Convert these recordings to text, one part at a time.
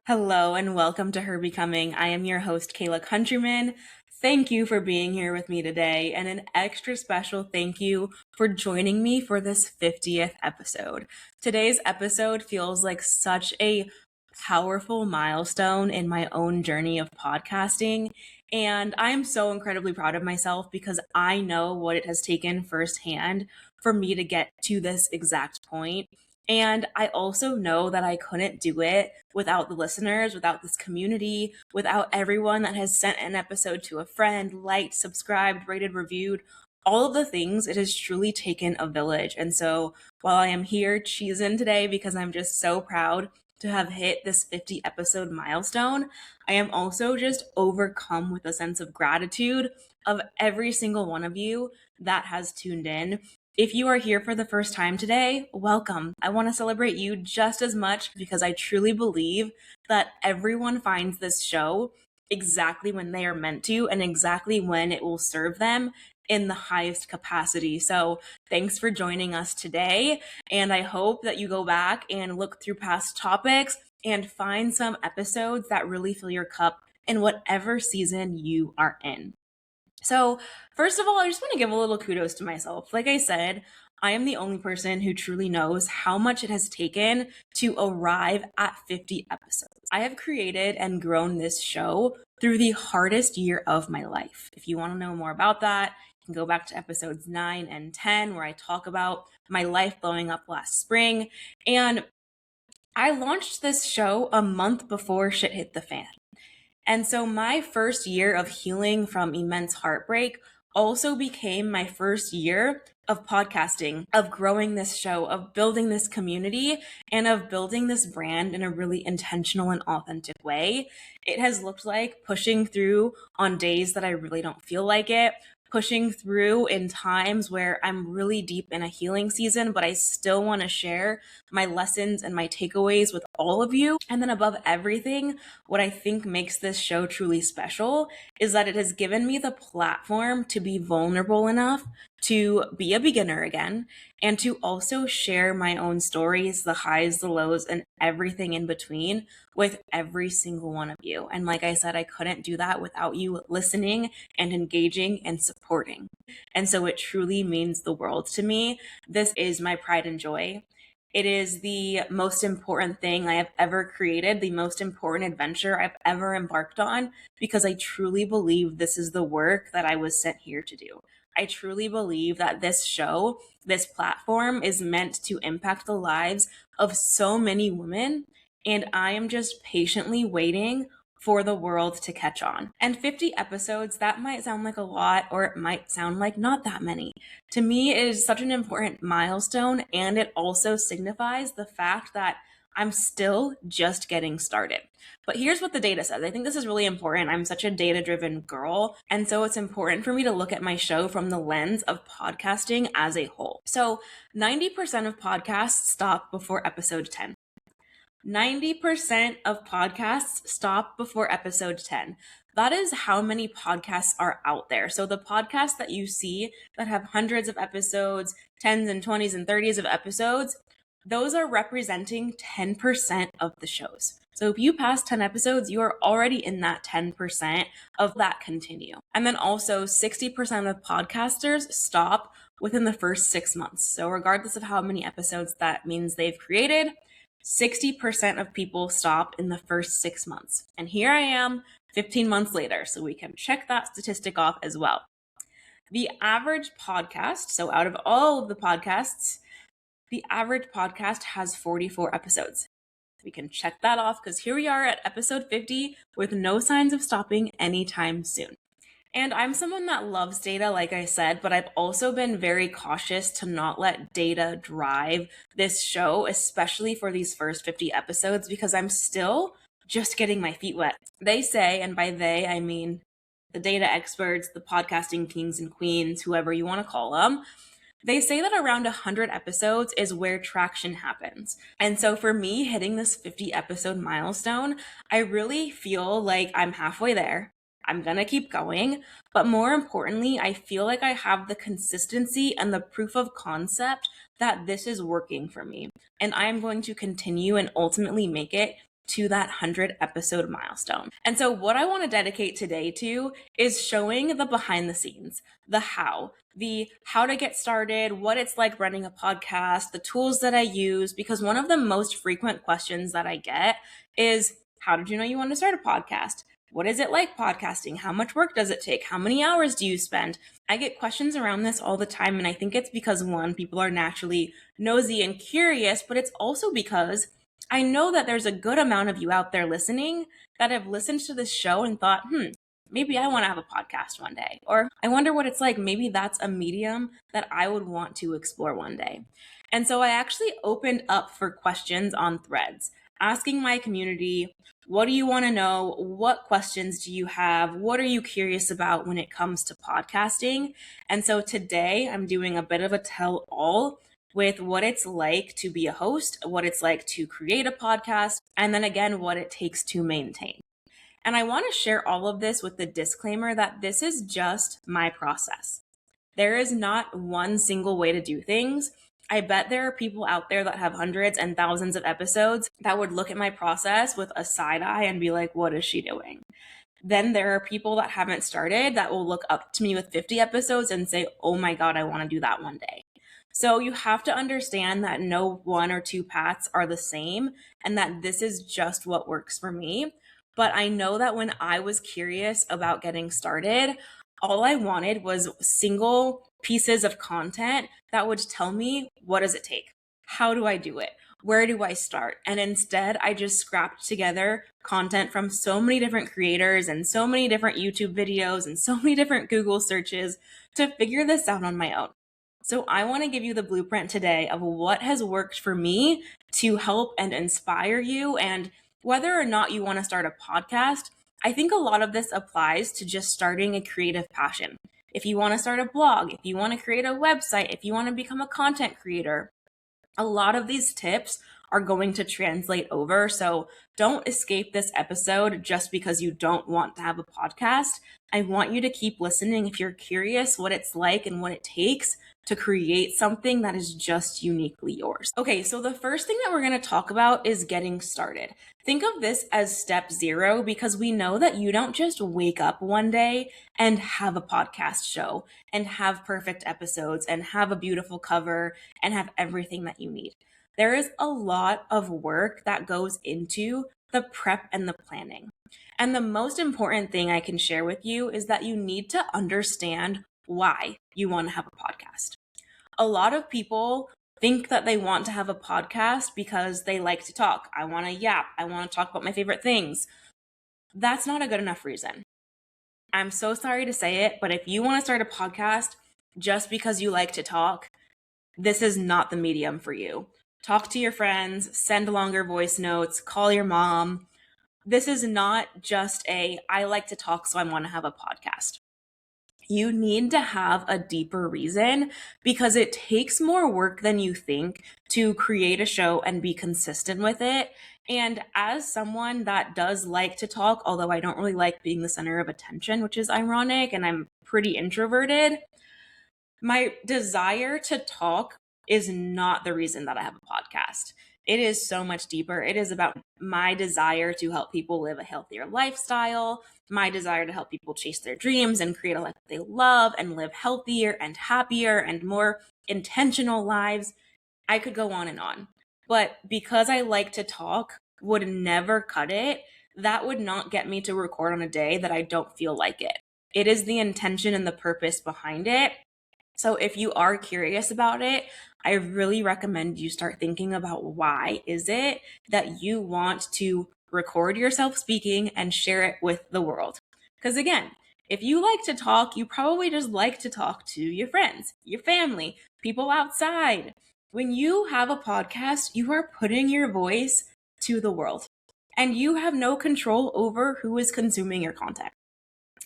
Hello and welcome to Her Becoming. I am your host, Kayla Countryman. Thank you for being here with me today, and an extra special thank you for joining me for this 50th episode. Today's episode feels like such a powerful milestone in my own journey of podcasting, and I'm so incredibly proud of myself because I know what it has taken firsthand for me to get to this exact point. And I also know that I couldn't do it without the listeners, without this community, without everyone that has sent an episode to a friend, liked, subscribed, rated, reviewed, all of the things. It has truly taken a village. And so while I am here cheesing today because I'm just so proud to have hit this 50 episode milestone, I am also just overcome with a sense of gratitude of every single one of you that has tuned in. If you are here for the first time today, welcome. I want to celebrate you just as much because I truly believe that everyone finds this show exactly when they are meant to and exactly when it will serve them in the highest capacity. So thanks for joining us today. And I hope that you go back and look through past topics and find some episodes that really fill your cup in whatever season you are in. So, first of all, I just want to give a little kudos to myself. Like I said, I am the only person who truly knows how much it has taken to arrive at 50 episodes. I have created and grown this show through the hardest year of my life. If you want to know more about that, you can go back to episodes 9 and 10, where I talk about my life blowing up last spring. And I launched this show a month before shit hit the fan. And so my first year of healing from immense heartbreak also became my first year of podcasting, of growing this show, of building this community, and of building this brand in a really intentional and authentic way. It has looked like pushing through on days that I really don't feel like it, pushing through in times where I'm really deep in a healing season, but I still want to share my lessons and my takeaways with all of you. And then above everything, what I think makes this show truly special is that it has given me the platform to be vulnerable enough to be a beginner again and to also share my own stories, the highs, the lows, and everything in between with every single one of you. And like I said, I couldn't do that without you listening and engaging and supporting. And so it truly means the world to me. This is my pride and joy. It is the most important thing I have ever created, the most important adventure I've ever embarked on, because I truly believe this is the work that I was sent here to do. I truly believe that this show, this platform, is meant to impact the lives of so many women, and I am just patiently waiting for the world to catch on. And 50 episodes, that might sound like a lot, or it might sound like not that many. To me, it is such an important milestone, and it also signifies the fact that I'm still just getting started. But here's what the data says. I think this is really important. I'm such a data-driven girl, and so it's important for me to look at my show from the lens of podcasting as a whole. So 90% of podcasts stop before episode 10. 90% of podcasts stop before episode 10. That is how many podcasts are out there. So the podcasts that you see that have hundreds of episodes, 10s and 20s and 30s of episodes, those are representing 10% of the shows. So if you pass 10 episodes, you are already in that 10% of that continue. And then also 60% of podcasters stop within the first 6 months. So regardless of how many episodes that means they've created, 60% of people stop in the first 6 months. And here I am 15 months later, so we can check that statistic off as well. The average podcast, so out of all of the podcasts, the average podcast has 44 episodes. We can check that off because here we are at episode 50 with no signs of stopping anytime soon. And I'm someone that loves data, like I said, but I've also been very cautious to not let data drive this show, especially for these first 50 episodes, because I'm still just getting my feet wet. They say, and by they, I mean the data experts, the podcasting kings and queens, whoever you want to call them, they say that around 100 episodes is where traction happens. And so for me, hitting this 50 episode milestone, I really feel like I'm halfway there. I'm going to keep going. But more importantly, I feel like I have the consistency and the proof of concept that this is working for me. And I am going to continue and ultimately make it to that 100 episode milestone. And so what I want to dedicate today to is showing the behind the scenes, the how to get started, what it's like running a podcast, the tools that I use, because one of the most frequent questions that I get is, how did you know you want to start a podcast? What is it like podcasting? How much work does it take? How many hours do you spend? I get questions around this all the time. And I think it's because, one, people are naturally nosy and curious, but it's also because I know that there's a good amount of you out there listening that have listened to this show and thought, maybe I want to have a podcast one day. Or I wonder what it's like. Maybe that's a medium that I would want to explore one day. And so I actually opened up for questions on Threads, asking my community, what do you want to know? What questions do you have? What are you curious about when it comes to podcasting? And so today I'm doing a bit of a tell all with what it's like to be a host, what it's like to create a podcast, and then again, what it takes to maintain. And I want to share all of this with the disclaimer that this is just my process. There is not one single way to do things. I bet there are people out there that have hundreds and thousands of episodes that would look at my process with a side eye and be like, what is she doing? Then there are people that haven't started that will look up to me with 50 episodes and say, oh my God, I want to do that one day. So you have to understand that no one or two paths are the same and that this is just what works for me. But I know that when I was curious about getting started, all I wanted was single pieces of content that would tell me, what does it take? How do I do it? Where do I start? And instead, I just scrapped together content from so many different creators and so many different YouTube videos and so many different Google searches to figure this out on my own. So I want to give you the blueprint today of what has worked for me to help and inspire you. And whether or not you want to start a podcast, I think a lot of this applies to just starting a creative passion. If you want to start a blog, if you want to create a website, if you want to become a content creator, a lot of these tips are going to translate over. So don't escape this episode just because you don't want to have a podcast. I want you to keep listening if you're curious what it's like and what it takes to create something that is just uniquely yours. Okay, so the first thing that we're going to talk about is getting started. Think of this as step 0 because we know that you don't just wake up one day and have a podcast show and have perfect episodes and have a beautiful cover and have everything that you need. There is a lot of work that goes into the prep and the planning. And the most important thing I can share with you is that you need to understand why you want to have a podcast. A lot of people think that they want to have a podcast because they like to talk. I want to yap. I want to talk about my favorite things. That's not a good enough reason. I'm so sorry to say it, but if you want to start a podcast just because you like to talk, this is not the medium for you. Talk to your friends, send longer voice notes, call your mom. This is not just I like to talk, so I want to have a podcast. You need to have a deeper reason because it takes more work than you think to create a show and be consistent with it. And as someone that does like to talk, although I don't really like being the center of attention, which is ironic, and I'm pretty introverted, my desire to talk is not the reason that I have a podcast. It is so much deeper. It is about my desire to help people live a healthier lifestyle, my desire to help people chase their dreams and create a life they love and live healthier and happier and more intentional lives. I could go on and on. But because I like to talk would never cut it, that would not get me to record on a day that I don't feel like it. It is the intention and the purpose behind it. So if you are curious about it, I really recommend you start thinking about why is it that you want to record yourself speaking and share it with the world. Because again, if you like to talk, you probably just like to talk to your friends, your family, people outside. When you have a podcast, you are putting your voice to the world and you have no control over who is consuming your content.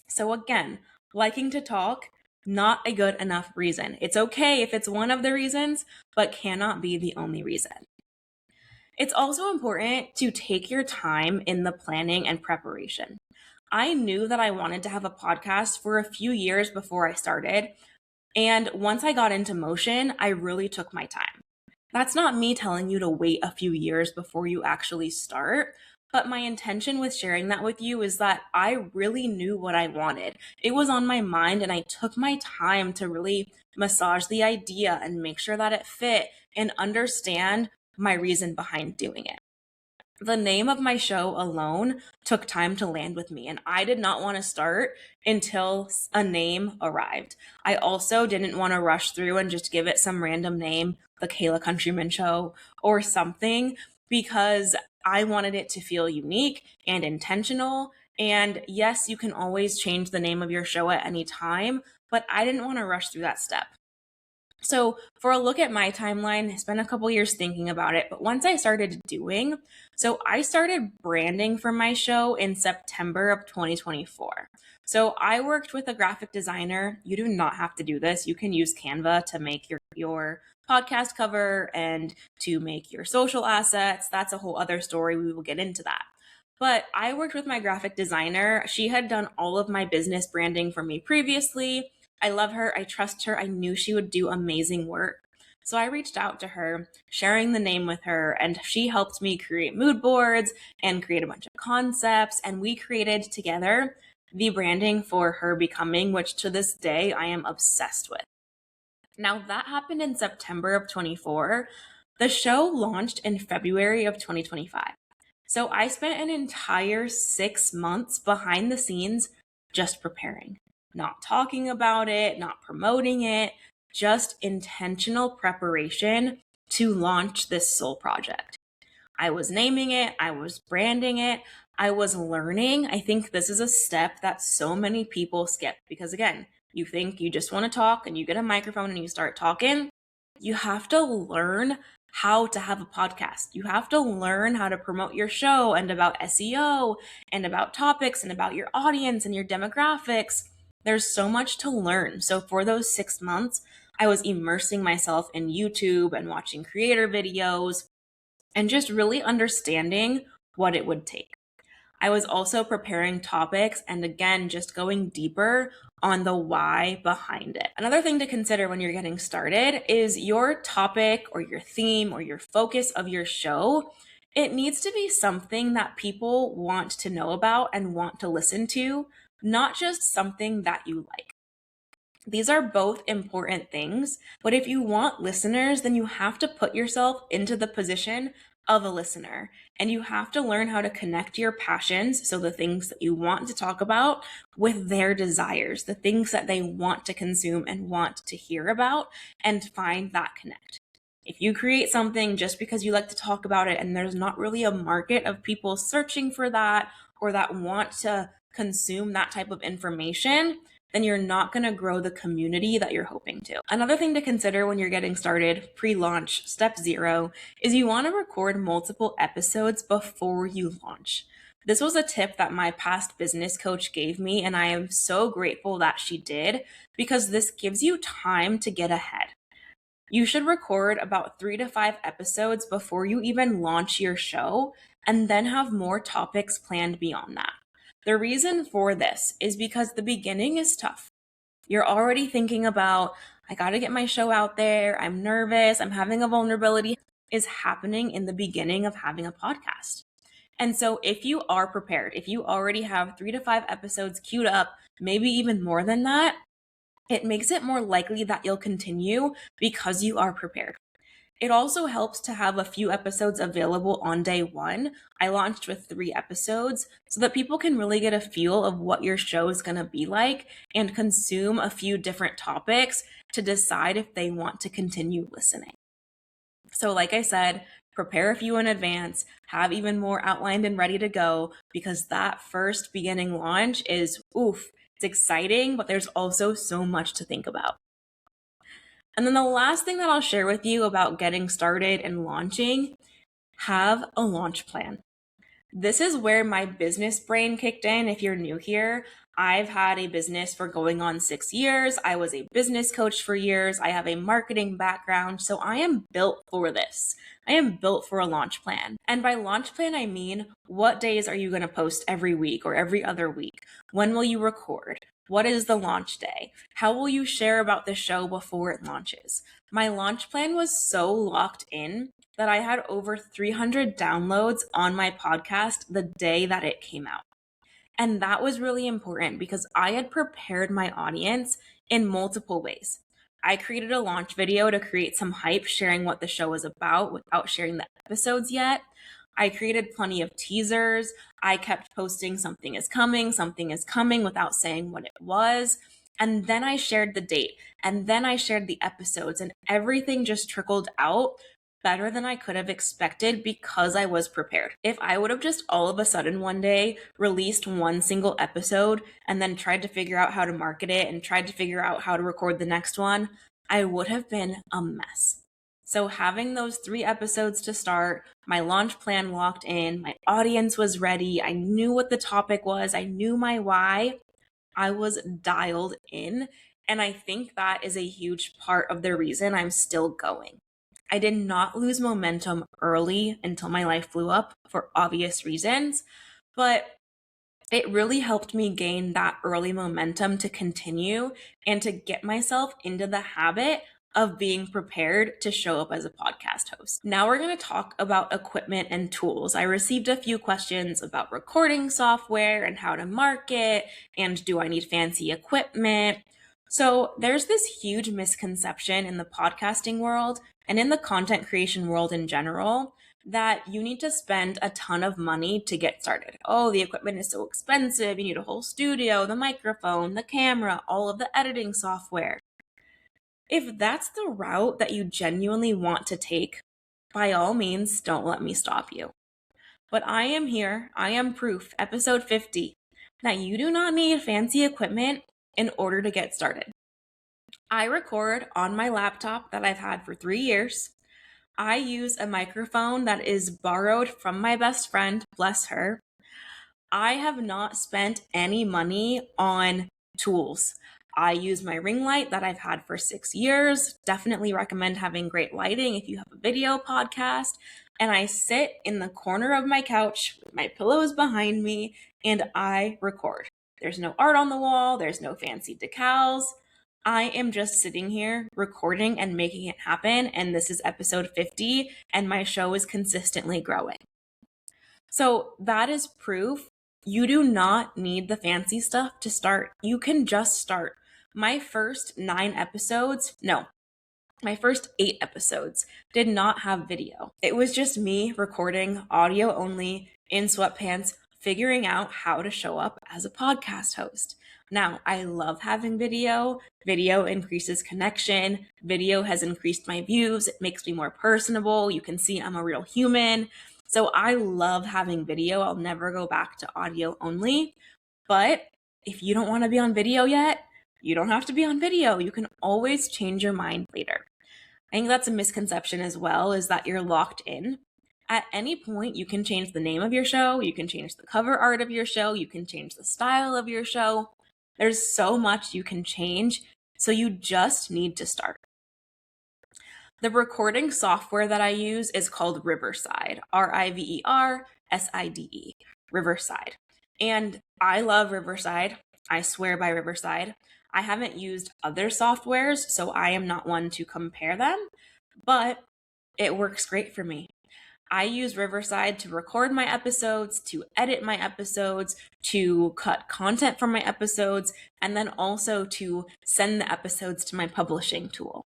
So again, liking to talk, not a good enough reason. It's okay if it's one of the reasons, but cannot be the only reason. It's also important to take your time in the planning and preparation. I knew that I wanted to have a podcast for a few years before I started. And once I got into motion, I really took my time. That's not me telling you to wait a few years before you actually start. But my intention with sharing that with you is that I really knew what I wanted. It was on my mind, and I took my time to really massage the idea and make sure that it fit and understand my reason behind doing it. The name of my show alone took time to land with me, and I did not want to start until a name arrived. I also didn't want to rush through and just give it some random name, the Kayla Countryman Show or something, because I wanted it to feel unique and intentional. And yes, you can always change the name of your show at any time, but I didn't want to rush through that step. So, for a look at my timeline, I spent a couple years thinking about it, but once I started I started branding for my show in September of 2024. So, I worked with a graphic designer. You do not have to do this. You can use Canva to make your podcast cover and to make your social assets. That's a whole other story. We will get into that. But I worked with my graphic designer. She had done all of my business branding for me previously. I love her. I trust her. I knew she would do amazing work. So I reached out to her, sharing the name with her, and she helped me create mood boards and create a bunch of concepts. And we created together the branding for Her Becoming, which to this day I am obsessed with. Now, that happened in September of 24. The show launched in February of 2025. So I spent an entire 6 months behind the scenes just preparing, not talking about it, not promoting it, just intentional preparation to launch this soul project. I was naming it, I was branding it, I was learning. I think this is a step that so many people skip because, again, you think you just want to talk and you get a microphone and you start talking. You have to learn how to have a podcast. You have to learn how to promote your show and about SEO and about topics and about your audience and your demographics. There's so much to learn. So for those 6 months, I was immersing myself in YouTube and watching creator videos and just really understanding what it would take. I was also preparing topics and, again, just going deeper on the why behind it. Another thing to consider when you're getting started is your topic or your theme or your focus of your show. It needs to be something that people want to know about and want to listen to, not just something that you like. These are both important things, but if you want listeners, then you have to put yourself into the position of a listener, and you have to learn how to connect your passions, so the things that you want to talk about, with their desires, the things that they want to consume and want to hear about, and find that connect. If you create something just because you like to talk about it and there's not really a market of people searching for that or that want to consume that type of information, then you're not going to grow the community that you're hoping to. Another thing to consider when you're getting started, pre-launch, step 0, is you want to record multiple episodes before you launch. This was a tip that my past business coach gave me, and I am so grateful that she did, because this gives you time to get ahead. You should record about 3 to 5 episodes before you even launch your show, and then have more topics planned beyond that. The reason for this is because the beginning is tough. You're already thinking about, I got to get my show out there. I'm nervous. I'm having a vulnerability. Is happening in the beginning of having a podcast. And so if you are prepared, if you already have 3 to 5 episodes queued up, maybe even more than that, it makes it more likely that you'll continue because you are prepared. It also helps to have a few episodes available on day 1. I launched with 3 episodes so that people can really get a feel of what your show is going to be like and consume a few different topics to decide if they want to continue listening. So like I said, prepare a few in advance, have even more outlined and ready to go, because that first beginning launch is, it's exciting, but there's also so much to think about. And then the last thing that I'll share with you about getting started and launching, have a launch plan. This is where my business brain kicked in. If you're new here, I've had a business for going on 6 years. I was a business coach for years. I have a marketing background. So I am built for this. I am built for a launch plan. And by launch plan, I mean, what days are you going to post every week or every other week? When will you record? What is the launch day? How will you share about the show before it launches? My launch plan was so locked in that I had over 300 downloads on my podcast the day that it came out. And that was really important because I had prepared my audience in multiple ways. I created a launch video to create some hype, sharing what the show was about without sharing the episodes yet. I created plenty of teasers. I kept posting something is coming without saying what it was. And then I shared the date, and then I shared the episodes, and everything just trickled out better than I could have expected because I was prepared. If I would have just all of a sudden one day released one single episode and then tried to figure out how to market it and tried to figure out how to record the next one, I would have been a mess. So having those 3 episodes to start, my launch plan locked in, my audience was ready, I knew what the topic was, I knew my why, I was dialed in. And I think that is a huge part of the reason I'm still going. I did not lose momentum early until my life blew up for obvious reasons, but it really helped me gain that early momentum to continue and to get myself into the habit of being prepared to show up as a podcast host. Now we're going to talk about equipment and tools. I received a few questions about recording software and how to market, and do I need fancy equipment? So there's this huge misconception in the podcasting world and in the content creation world in general that you need to spend a ton of money to get started. Oh, the equipment is so expensive. You need a whole studio, the microphone, the camera, all of the editing software. If that's the route that you genuinely want to take, by all means, don't let me stop you. But I am here, I am proof, episode 50, that you do not need fancy equipment in order to get started. I record on my laptop that I've had for 3 years. I use a microphone that is borrowed from my best friend, bless her. I have not spent any money on tools. I use my ring light that I've had for 6 years. Definitely recommend having great lighting if you have a video podcast. And I sit in the corner of my couch with my pillows behind me and I record. There's no art on the wall. There's no fancy decals. I am just sitting here recording and making it happen. And this is episode 50 and my show is consistently growing. So that is proof you do not need the fancy stuff to start. You can just start. My first 8 episodes did not have video. It was just me recording audio only in sweatpants, figuring out how to show up as a podcast host. Now, I love having video. Video increases connection. Video has increased my views. It makes me more personable. You can see I'm a real human. So I love having video. I'll never go back to audio only. But if you don't want to be on video yet, you don't have to be on video. You can always change your mind later. I think that's a misconception as well, is that you're locked in. At any point, you can change the name of your show. You can change the cover art of your show. You can change the style of your show. There's so much you can change. So you just need to start. The recording software that I use is called Riverside, Riverside, Riverside. And I love Riverside. I swear by Riverside. I haven't used other softwares, so I am not one to compare them, but it works great for me. I use Riverside to record my episodes, to edit my episodes, to cut content from my episodes, and then also to send the episodes to my publishing tool.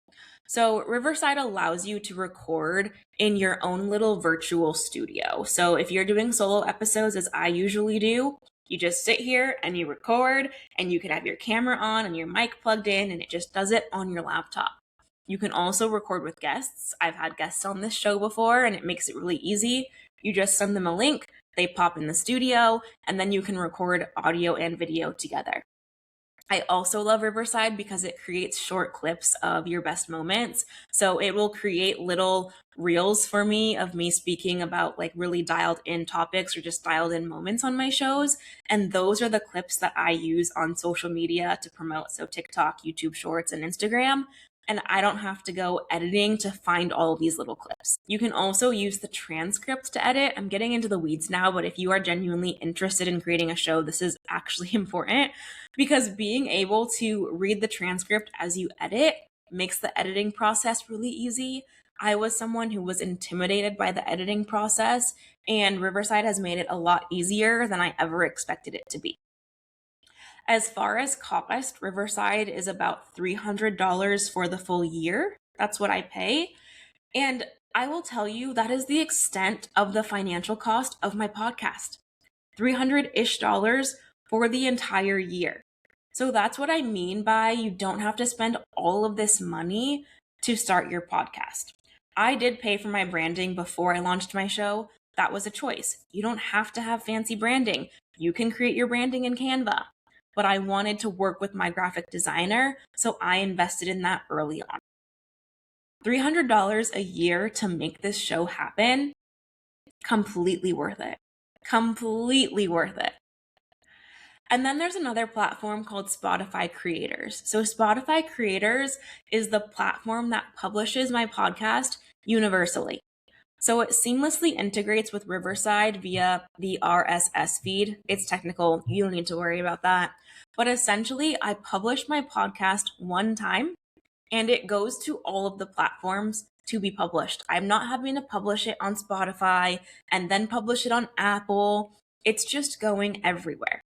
So Riverside allows you to record in your own little virtual studio. So if you're doing solo episodes, as I usually do, you just sit here and you record, and you can have your camera on and your mic plugged in, and it just does it on your laptop. You can also record with guests. I've had guests on this show before, and it makes it really easy. You just send them a link, they pop in the studio, and then you can record audio and video together. I also love Riverside because it creates short clips of your best moments. So it will create little reels for me of me speaking about like really dialed in topics or just dialed in moments on my shows. And those are the clips that I use on social media to promote. So TikTok, YouTube Shorts, and Instagram. And I don't have to go editing to find all of these little clips. You can also use the transcript to edit. I'm getting into the weeds now, but if you are genuinely interested in creating a show, this is actually important because being able to read the transcript as you edit makes the editing process really easy. I was someone who was intimidated by the editing process, and Riverside has made it a lot easier than I ever expected it to be. As far as cost, Riverside is about $300 for the full year. That's what I pay. And I will tell you that is the extent of the financial cost of my podcast. $300-ish for the entire year. So that's what I mean by you don't have to spend all of this money to start your podcast. I did pay for my branding before I launched my show. That was a choice. You don't have to have fancy branding. You can create your branding in Canva. But I wanted to work with my graphic designer, so I invested in that early on. $300 a year to make this show happen, completely worth it. Completely worth it. And then there's another platform called Spotify Creators. So Spotify Creators is the platform that publishes my podcast universally. So it seamlessly integrates with Riverside via the RSS feed. It's technical, you don't need to worry about that. But essentially, I publish my podcast one time and it goes to all of the platforms to be published. I'm not having to publish it on Spotify and then publish it on Apple. It's just going everywhere.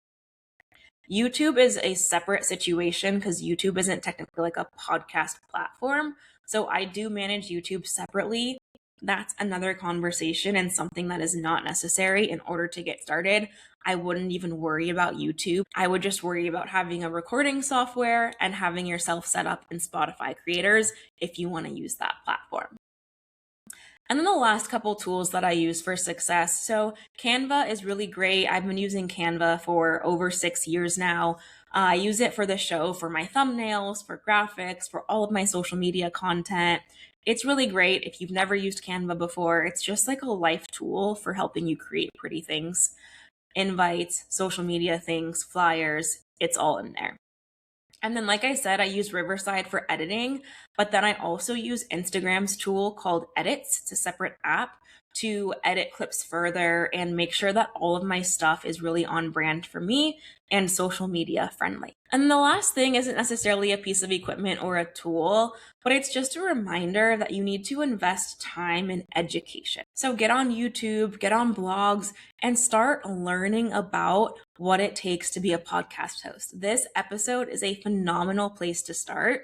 YouTube is a separate situation because YouTube isn't technically like a podcast platform. So I do manage YouTube separately. That's another conversation and something that is not necessary in order to get started. I wouldn't even worry about YouTube. I would just worry about having a recording software and having yourself set up in Spotify Creators if you want to use that platform. And then the last couple tools that I use for success. So Canva is really great. I've been using Canva for over 6 years now. I use it for the show, for my thumbnails, for graphics, for all of my social media content. It's really great. If you've never used Canva before, it's just like a life tool for helping you create pretty things. Invites, social media things, flyers, it's all in there. And then, like I said, I use Riverside for editing, but then I also use Instagram's tool called Edits. It's a separate app to edit clips further and make sure that all of my stuff is really on brand for me and social media friendly. And the last thing isn't necessarily a piece of equipment or a tool, but it's just a reminder that you need to invest time in education. So get on YouTube, get on blogs, and start learning about what it takes to be a podcast host. This episode is a phenomenal place to start.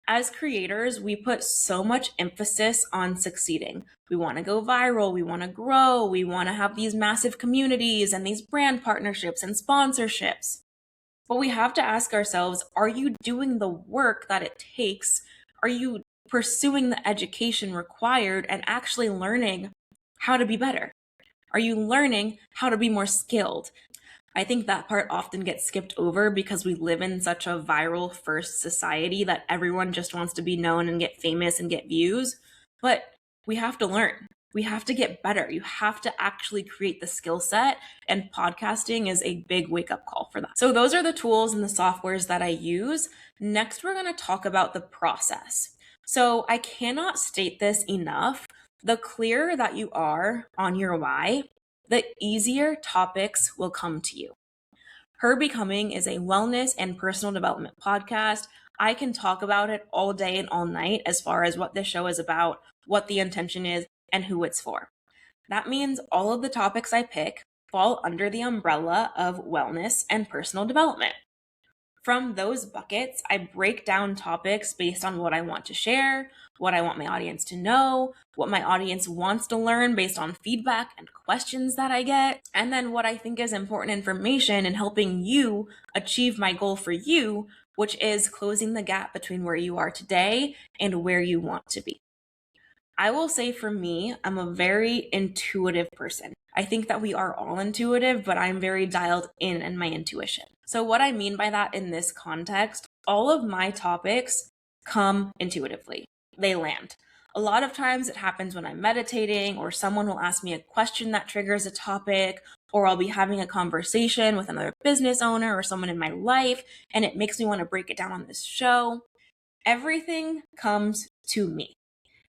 As creators, we put so much emphasis on succeeding. We want to go viral, we want to grow, we want to have these massive communities and these brand partnerships and sponsorships. But we have to ask ourselves, are you doing the work that it takes? Are you pursuing the education required and actually learning how to be better? Are you learning how to be more skilled? I think that part often gets skipped over because we live in such a viral first society that everyone just wants to be known and get famous and get views. But we have to learn. We have to get better. You have to actually create the skill set, and podcasting is a big wake up call for that. So those are the tools and the softwares that I use. Next, we're going to talk about the process. So I cannot state this enough. The clearer that you are on your why, the easier topics will come to you. Her Becoming is a wellness and personal development podcast. I can talk about it all day and all night as far as what this show is about, what the intention is, and who it's for. That means all of the topics I pick fall under the umbrella of wellness and personal development. From those buckets, I break down topics based on what I want to share, what I want my audience to know, what my audience wants to learn based on feedback and questions that I get, and then what I think is important information in helping you achieve my goal for you, which is closing the gap between where you are today and where you want to be. I will say for me, I'm a very intuitive person. I think that we are all intuitive, but I'm very dialed in my intuition. So what I mean by that in this context, all of my topics come intuitively. They land. A lot of times it happens when I'm meditating, or someone will ask me a question that triggers a topic, or I'll be having a conversation with another business owner or someone in my life, and it makes me want to break it down on this show. Everything comes to me.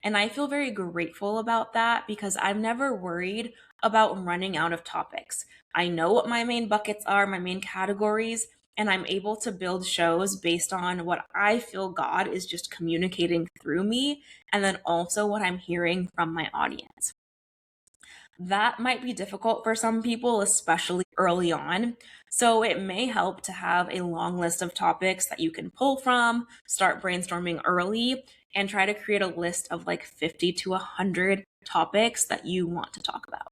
And I feel very grateful about that because I'm never worried about running out of topics. I know what my main buckets are, my main categories, and I'm able to build shows based on what I feel God is just communicating through me, and then also what I'm hearing from my audience. That might be difficult for some people, especially early on. So it may help to have a long list of topics that you can pull from, start brainstorming early, and try to create a list of like 50 to 100 topics that you want to talk about.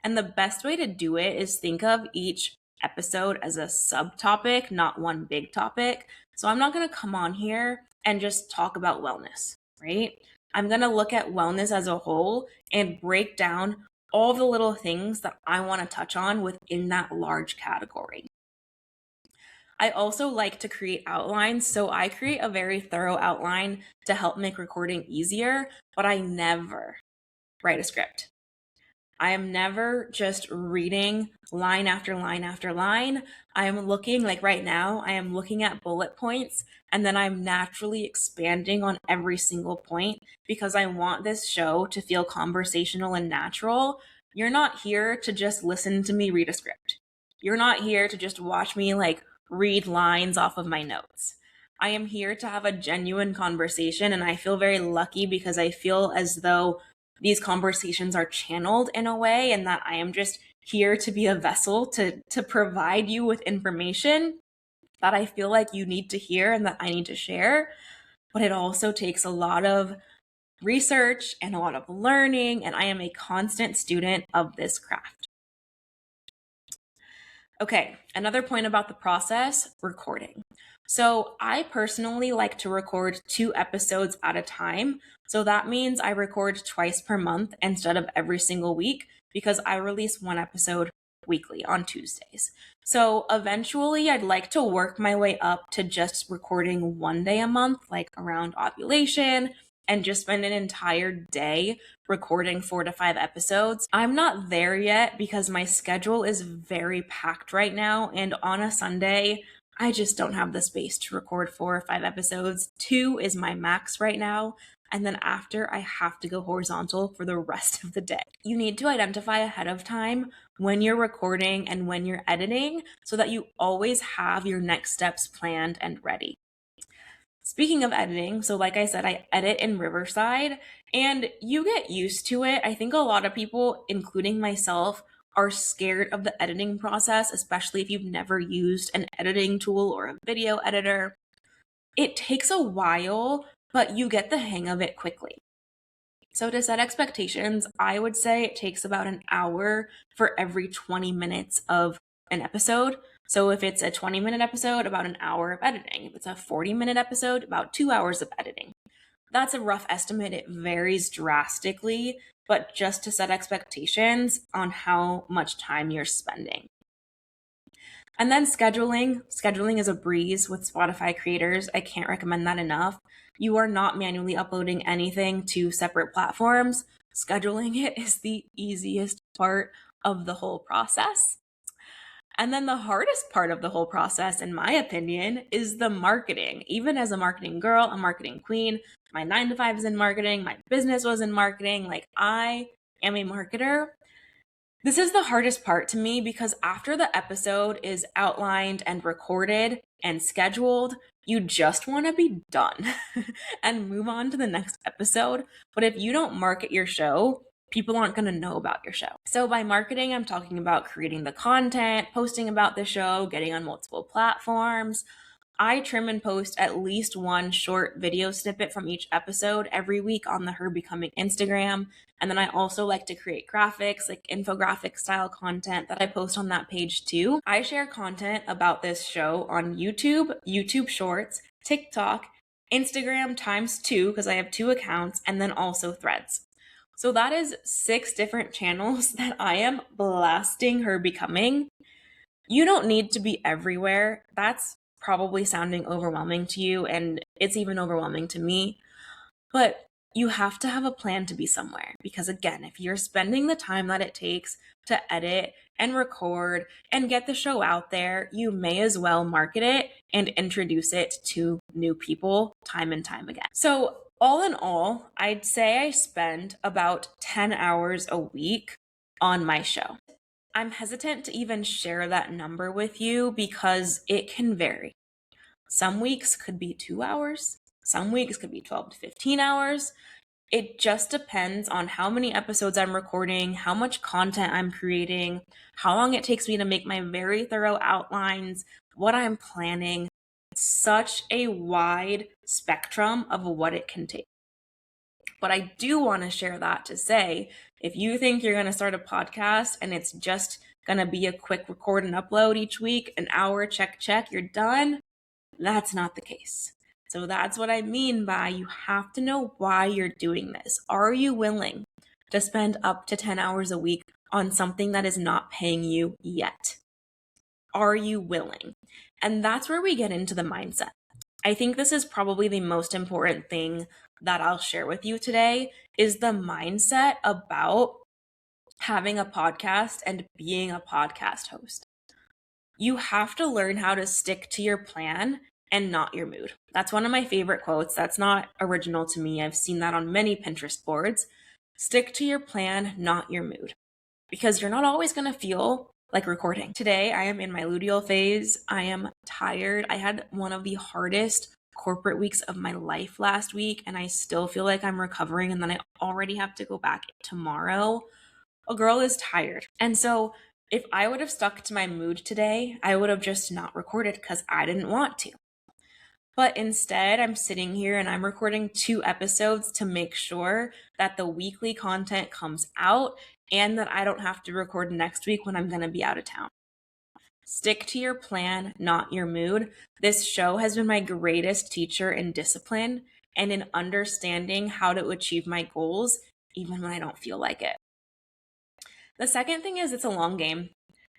And the best way to do it is think of each episode as a subtopic, not one big topic. So I'm not going to come on here and just talk about wellness, right? I'm going to look at wellness as a whole and break down all the little things that I want to touch on within that large category. I also like to create outlines, so I create a very thorough outline to help make recording easier, but I never write a script. I am never just reading line after line after line. I am looking, like right now, I am looking at bullet points, and then I'm naturally expanding on every single point because I want this show to feel conversational and natural. You're not here to just listen to me read a script. You're not here to just watch me like read lines off of my notes. I am here to have a genuine conversation, and I feel very lucky because I feel as though these conversations are channeled in a way, and that I am just here to be a vessel to provide you with information that I feel like you need to hear and that I need to share. But it also takes a lot of research and a lot of learning, and I am a constant student of this craft. Okay, another point about the process, recording. So I personally like to record 2 episodes at a time. So that means I record twice per month instead of every single week because I release 1 episode weekly on Tuesdays. So eventually I'd like to work my way up to just recording 1 day a month, like around ovulation, and just spend an entire day recording 4 to 5 episodes. I'm not there yet because my schedule is very packed right now, and on a Sunday, I just don't have the space to record 4 or 5 episodes. 2 is my max right now, and then after I have to go horizontal for the rest of the day. You need to identify ahead of time when you're recording and when you're editing so that you always have your next steps planned and ready. Speaking of editing, so like I said, I edit in Riverside, and you get used to it. I think a lot of people, including myself, are scared of the editing process, especially if you've never used an editing tool or a video editor. It takes a while, but you get the hang of it quickly. So to set expectations, I would say it takes about an hour for every 20 minutes of an episode. So if it's a 20-minute episode, about an hour of editing. If it's a 40-minute episode, about 2 hours of editing. That's a rough estimate. It varies drastically, but just to set expectations on how much time you're spending. And then scheduling. Scheduling is a breeze with Spotify creators. I can't recommend that enough. You are not manually uploading anything to separate platforms. Scheduling it is the easiest part of the whole process. And then the hardest part of the whole process, in my opinion, is the marketing. Even as a marketing girl, a marketing queen, my 9 to 5 is in marketing, my business was in marketing, like I am a marketer. This is the hardest part to me because after the episode is outlined and recorded and scheduled, you just want to be done and move on to the next episode. But if you don't market your show, people aren't going to know about your show. So by marketing, I'm talking about creating the content, posting about the show, getting on multiple platforms. I trim and post at least 1 short video snippet from each episode every week on the Her Becoming Instagram. And then I also like to create graphics, like infographic style content that I post on that page too. I share content about this show on YouTube, YouTube Shorts, TikTok, Instagram times 2 because I have 2 accounts, and then also Threads. So that is 6 different channels that I am blasting Her Becoming. You don't need to be everywhere. That's probably sounding overwhelming to you, and it's even overwhelming to me. But you have to have a plan to be somewhere because, again, if you're spending the time that it takes to edit and record and get the show out there, you may as well market it and introduce it to new people time and time again. So, all in all, I'd say I spend about 10 hours a week on my show. I'm hesitant to even share that number with you because it can vary. Some weeks could be 2 hours, some weeks could be 12 to 15 hours. It just depends on how many episodes I'm recording, how much content I'm creating, how long it takes me to make my very thorough outlines, what I'm planning. It's such a wide spectrum of what it can take. But I do want to share that to say, if you think you're going to start a podcast and it's just going to be a quick record and upload each week, an hour, check, you're done, that's not the case. So that's what I mean by you have to know why you're doing this. Are you willing to spend up to 10 hours a week on something that is not paying you yet? Are you willing? And that's where we get into the mindset. I think this is probably the most important thing that I'll share with you today is the mindset about having a podcast and being a podcast host. You have to learn how to stick to your plan and not your mood. That's one of my favorite quotes. That's not original to me. I've seen that on many Pinterest boards. Stick to your plan, not your mood. Because you're not always going to feel like recording. Today, I am in my luteal phase. I am tired. I had one of the hardest corporate weeks of my life last week, and I still feel like I'm recovering, and then I already have to go back tomorrow. A girl is tired. And so if I would have stuck to my mood today, I would have just not recorded because I didn't want to. But instead, I'm sitting here and I'm recording 2 episodes to make sure that the weekly content comes out and that I don't have to record next week when I'm going to be out of town. Stick to your plan, not your mood. This show has been my greatest teacher in discipline and in understanding how to achieve my goals, even when I don't feel like it. The second thing is it's a long game.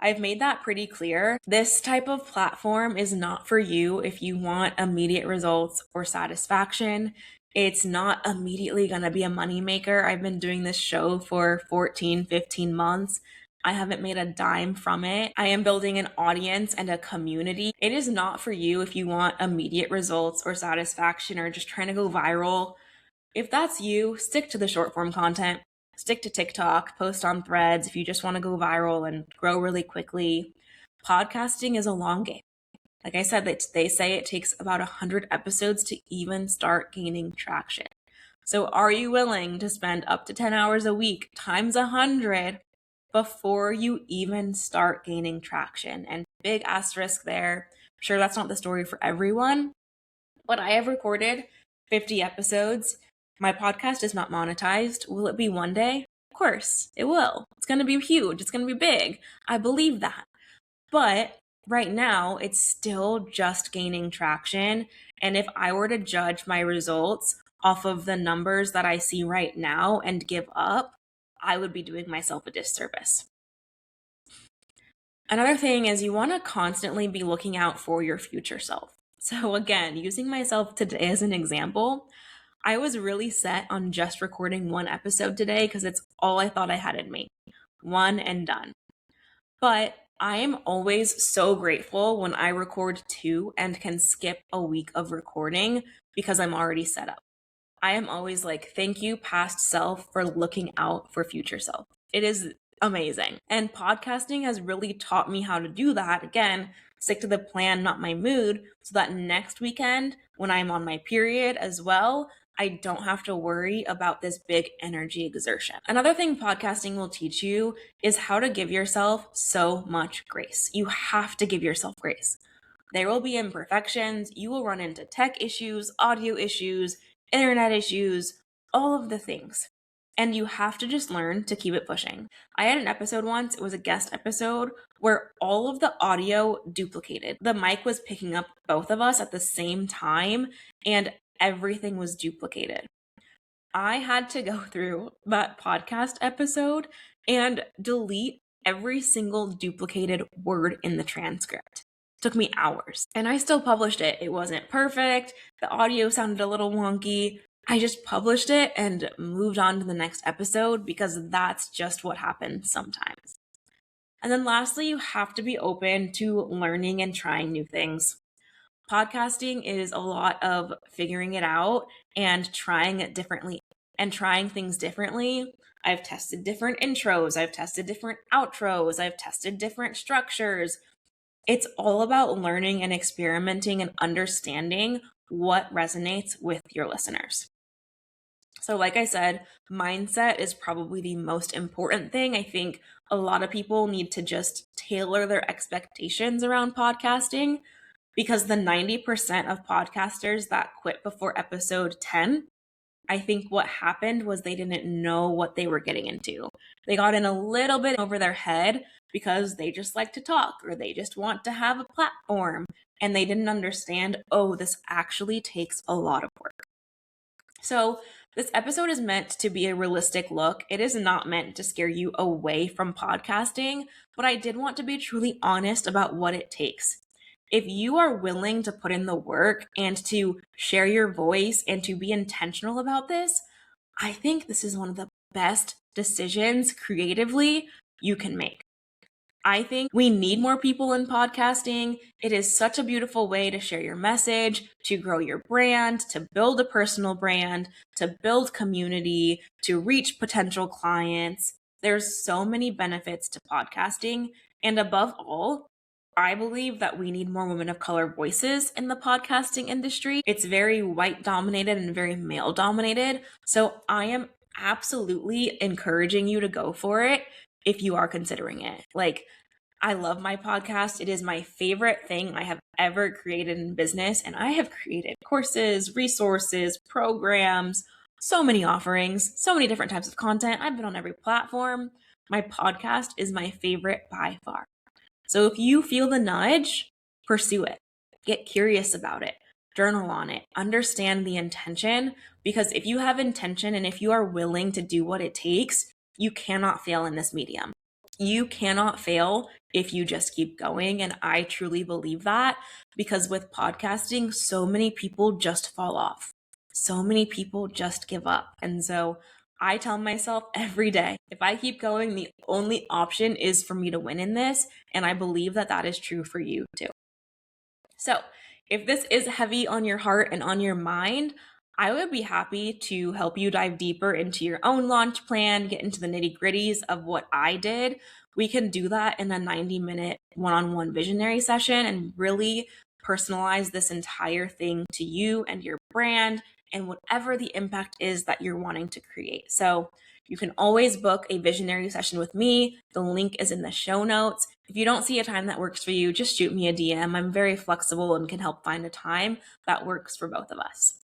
I've made that pretty clear. This type of platform is not for you if you want immediate results or satisfaction. It's not immediately going to be a moneymaker. I've been doing this show for 14, 15 months. I haven't made a dime from it. I am building an audience and a community. It is not for you if you want immediate results or satisfaction or just trying to go viral. If that's you, stick to the short form content. Stick to TikTok, post on Threads if you just want to go viral and grow really quickly. Podcasting is a long game. Like I said, they say it takes about 100 episodes to even start gaining traction. So are you willing to spend up to 10 hours a week times 100 before you even start gaining traction? And big asterisk there. Sure, that's not the story for everyone, but I have recorded 50 episodes. My podcast is not monetized. Will it be one day? Of course, it will. It's going to be huge. It's going to be big. I believe that. But right now, it's still just gaining traction. And if I were to judge my results off of the numbers that I see right now and give up, I would be doing myself a disservice. Another thing is you want to constantly be looking out for your future self. So again, using myself today as an example, I was really set on just recording 1 episode today because it's all I thought I had in me. 1 and done. But I am always so grateful when I record 2 and can skip a week of recording because I'm already set up. I am always like, thank you, past self, for looking out for future self. It is amazing. And podcasting has really taught me how to do that. Again, stick to the plan, not my mood, so that next weekend, when I'm on my period as well, I don't have to worry about this big energy exertion. Another thing podcasting will teach you is how to give yourself so much grace. You have to give yourself grace. There will be imperfections. You will run into tech issues, audio issues, internet issues, all of the things. And you have to just learn to keep it pushing. I had an episode once, it was a guest episode, where all of the audio duplicated. The mic was picking up both of us at the same time, and everything was duplicated. I had to go through that podcast episode and delete every single duplicated word in the transcript. It took me hours, and I still published it. It wasn't perfect. The audio sounded a little wonky. I just published it and moved on to the next episode because that's just what happens sometimes. And then lastly, you have to be open to learning and trying new things. Podcasting is a lot of figuring it out and trying it differently and trying things differently. I've tested different intros, I've tested different outros, I've tested different structures. It's all about learning and experimenting and understanding what resonates with your listeners. So, like I said, mindset is probably the most important thing. I think a lot of people need to just tailor their expectations around podcasting because the 90% of podcasters that quit before episode 10, I think what happened was they didn't know what they were getting into. They got in a little bit over their head because they just like to talk or they just want to have a platform and they didn't understand, oh, this actually takes a lot of work. So, this episode is meant to be a realistic look. It is not meant to scare you away from podcasting, but I did want to be truly honest about what it takes. If you are willing to put in the work and to share your voice and to be intentional about this, I think this is one of the best decisions creatively you can make. I think we need more people in podcasting. It is such a beautiful way to share your message, to grow your brand, to build a personal brand, to build community, to reach potential clients. There's so many benefits to podcasting. And above all, I believe that we need more women of color voices in the podcasting industry. It's very white dominated and very male dominated. So I am absolutely encouraging you to go for it if you are considering it. Like, I love my podcast. It is my favorite thing I have ever created in business. And I have created courses, resources, programs, so many offerings, so many different types of content. I've been on every platform. My podcast is my favorite by far. So if you feel the nudge, pursue it. Get curious about it. Journal on it. Understand the intention, because if you have intention and if you are willing to do what it takes, you cannot fail in this medium. You cannot fail if you just keep going. And I truly believe that, because with podcasting, so many people just fall off. So many people just give up. And so I tell myself every day, if I keep going, the only option is for me to win in this. And I believe that that is true for you too. So if this is heavy on your heart and on your mind, I would be happy to help you dive deeper into your own launch plan, get into the nitty gritties of what I did. We can do that in a 90-minute one-on-one visionary session and really personalize this entire thing to you and your brand and whatever the impact is that you're wanting to create. So you can always book a visionary session with me. The link is in the show notes. If you don't see a time that works for you, just shoot me a DM. I'm very flexible and can help find a time that works for both of us.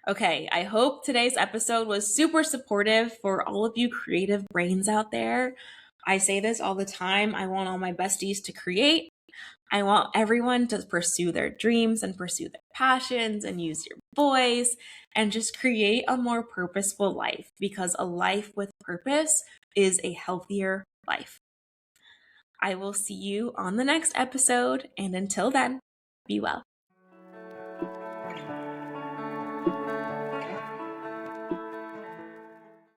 Okay, I hope today's episode was super supportive for all of you creative brains out there. I say this all the time. I want all my besties to create. I want everyone to pursue their dreams and pursue their passions and use your voice and just create a more purposeful life, because a life with purpose is a healthier life. I will see you on the next episode, and until then, be well.